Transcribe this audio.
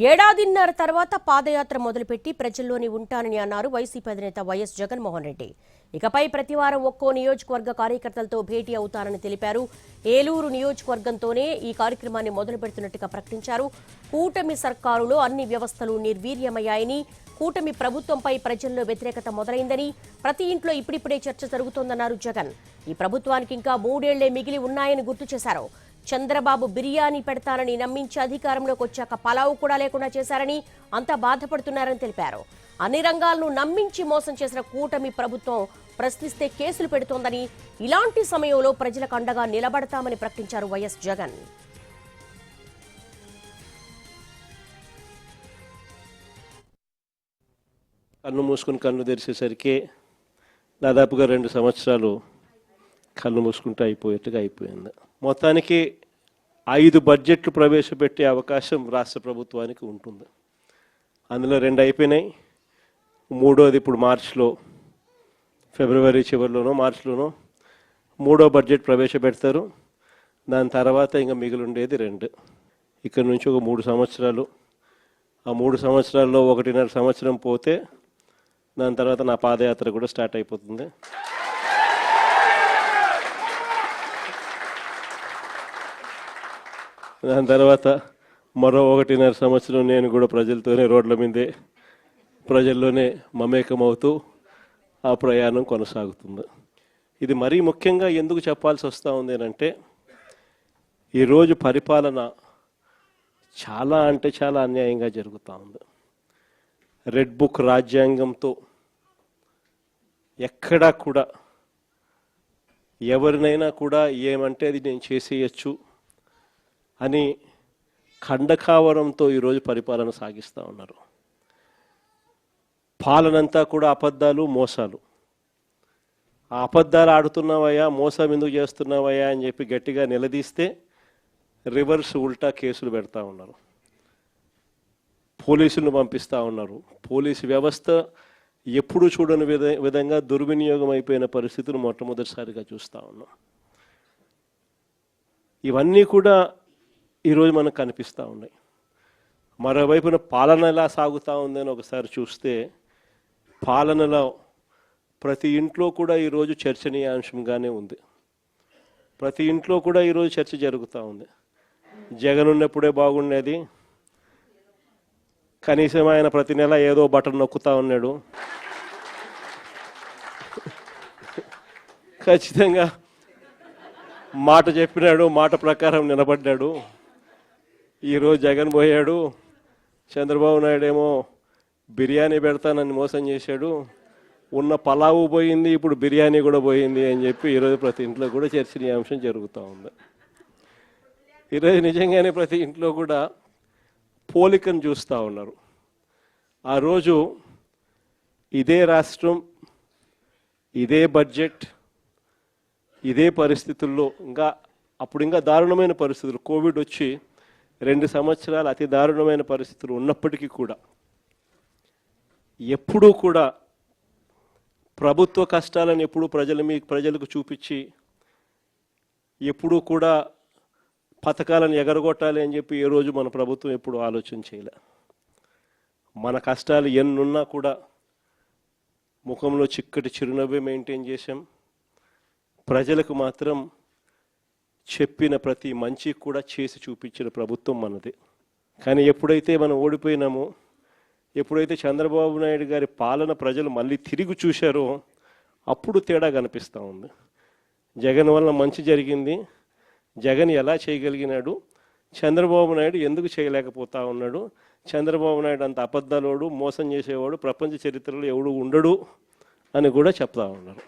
ఏడాదిన్నర తర్వాత పాదయాత్ర మొదలుపెట్టి ప్రజల్లోని ఉంటానని అన్నారు వైసీపీ అధినేత వైఎస్ జగన్మోహన్ రెడ్డి. ఇకపై ప్రతివారం ఒక్కో నియోజకవర్గ కార్యకర్తలతో భేటీ అవుతారని తెలిపారు. ఏలూరు నియోజకవర్గంతోనే ఈ కార్యక్రమాన్ని మొదలు పెడుతున్నట్టుగా ప్రకటించారు. కూటమి సర్కారులో అన్ని వ్యవస్థలు నిర్వీర్యమయ్యాయని, కూటమి ప్రభుత్వంపై ప్రజల్లో వ్యతిరేకత మొదలైందని, ప్రతి ఇంట్లో ఇప్పుడిప్పుడే చర్చ జరుగుతోందన్నారు జగన్. ఈ ప్రభుత్వానికి ఇంకా 3 ఏళ్లే మిగిలి ఉన్నాయని గుర్తు చేశారు. చంద్రబాబు బిర్యానీ పెడతానని నమ్మించి అధికారంలోకి వచ్చాక పలావు కూడా లేకుండా చేశారని, అంతా బాధపడుతున్నారని తెలిపారు. అన్ని రంగాలను నమ్మించి మోసం చేసిన కూటమి ప్రభుత్వం ప్రశ్నిస్తే కేసులు పెడుతోందని, ఇలాంటి సమయంలో ప్రజలకు అండగా నిలబడతామని ప్రకటించారు వైఎస్ జగన్. కన్ను మూసుకుని కన్ను తెరిచేసరికి దాదాపుగా 2 సంవత్సరాలు కన్ను మూసుకుంటూ అయిపోయింది. మొత్తానికి 5 బడ్జెట్లు ప్రవేశపెట్టే అవకాశం రాష్ట్ర ప్రభుత్వానికి ఉంటుంది. అందులో 2 అయిపోయినాయి. 3వది ఇప్పుడు మార్చిలో, ఫిబ్రవరి చివరిలోనో మార్చిలోనో 3వ బడ్జెట్ ప్రవేశపెడతారు. దాని తర్వాత ఇంకా మిగిలిండేది 2. ఇక్కడ నుంచి ఒక 3 సంవత్సరాలు. ఆ 3 సంవత్సరాల్లో 1.5 సంవత్సరం పోతే దాని తర్వాత నా పాదయాత్ర కూడా స్టార్ట్ అయిపోతుంది. దాని తర్వాత మరో 1.5 సంవత్సరం నేను కూడా ప్రజలతోనే రోడ్ల మీదే, ప్రజల్లోనే మమేకమవుతూ ఆ ప్రయాణం కొనసాగుతుంది. ఇది మరీ ముఖ్యంగా ఎందుకు చెప్పాల్సి వస్తూ ఉంది అంటే, ఈరోజు పరిపాలన చాలా అంటే చాలా అన్యాయంగా జరుగుతూ ఉంది. రెడ్ బుక్ రాజ్యాంగంతో ఎక్కడా కూడా ఎవరినైనా కూడా ఏమంటే అది నేను చేసేయచ్చు అని ఖండకావరంతో ఈరోజు పరిపాలన సాగిస్తూ ఉన్నారు. పాలనంతా కూడా అబద్ధాలు, మోసాలు. ఆ అబద్ధాలు ఆడుతున్నావయ్యా, మోసం ఎందుకు చేస్తున్నావయ్యా అని చెప్పి గట్టిగా నిలదీస్తే రివర్స్ ఉల్టా కేసులు పెడతా ఉన్నారు. పోలీసులను పంపిస్తూ ఉన్నారు. పోలీసు వ్యవస్థ ఎప్పుడు చూడని విధంగా దుర్వినియోగం అయిపోయిన పరిస్థితులు మొట్టమొదటిసారిగా చూస్తూ ఉన్నాం. ఇవన్నీ కూడా ఈరోజు మనకు కనిపిస్తూ ఉన్నాయి. మరోవైపున పాలన ఎలా సాగుతూ ఉందని ఒకసారి చూస్తే, పాలనలో ప్రతి ఇంట్లో కూడా ఈరోజు చర్చనీయాంశంగానే ఉంది. ప్రతి ఇంట్లో కూడా ఈరోజు చర్చ జరుగుతూ ఉంది. జగన్ ఉన్నప్పుడే బాగుండేది, కనీసం ఆయన ప్రతి నెల ఏదో బటన్ నొక్కుతూ ఉన్నాడు, ఖచ్చితంగా మాట చెప్పినాడు, మాట ప్రకారం నిలబడ్డాడు. ఈరోజు జగన్ పోయాడు, చంద్రబాబు నాయుడు ఏమో బిర్యానీ పెడతానని మోసం చేశాడు, ఉన్న పలావు పోయింది, ఇప్పుడు బిర్యానీ కూడా పోయింది అని చెప్పి ఈరోజు ప్రతి ఇంట్లో కూడా చర్చనీయాంశం జరుగుతూ ఉంది. ఈరోజు నిజంగానే ప్రతి ఇంట్లో కూడా పోలికను చూస్తూ ఉన్నారు. ఆ రోజు ఇదే రాష్ట్రం, ఇదే బడ్జెట్, ఇదే పరిస్థితుల్లో అప్పుడు ఇంకా దారుణమైన పరిస్థితులు, కోవిడ్ వచ్చి 2 సంవత్సరాలు అతి దారుణమైన పరిస్థితులు ఉన్నప్పటికీ కూడా ఎప్పుడూ కూడా ప్రభుత్వ కష్టాలను ఎప్పుడూ ప్రజలకు చూపించి, ఎప్పుడూ కూడా పథకాలను ఎగరగొట్టాలి అని చెప్పి ఏ రోజు మన ప్రభుత్వం ఎప్పుడు ఆలోచన చేయలే. మన కష్టాలు ఎన్నున్నా కూడా ముఖంలో చిక్కటి చిరునవ్వే మెయింటైన్ చేశాం. ప్రజలకు మాత్రం చెప్పిన ప్రతి మంచి కూడా చేసి చూపించిన ప్రభుత్వం మనది. కానీ ఎప్పుడైతే మనం ఓడిపోయినామో, ఎప్పుడైతే చంద్రబాబు నాయుడు గారి పాలన ప్రజలు మళ్ళీ తిరిగి చూశారో, అప్పుడు తేడా కనిపిస్తూ ఉంది. జగన్ వల్ల మంచి జరిగింది, జగన్ ఎలా చేయగలిగినాడు, చంద్రబాబు నాయుడు ఎందుకు చేయలేకపోతా ఉన్నాడు, చంద్రబాబు నాయుడు అంత అబద్ధాలోడు, మోసం చేసేవాడు ప్రపంచ చరిత్రలో ఎవడు ఉండడు అని కూడా చెప్తా ఉన్నారు.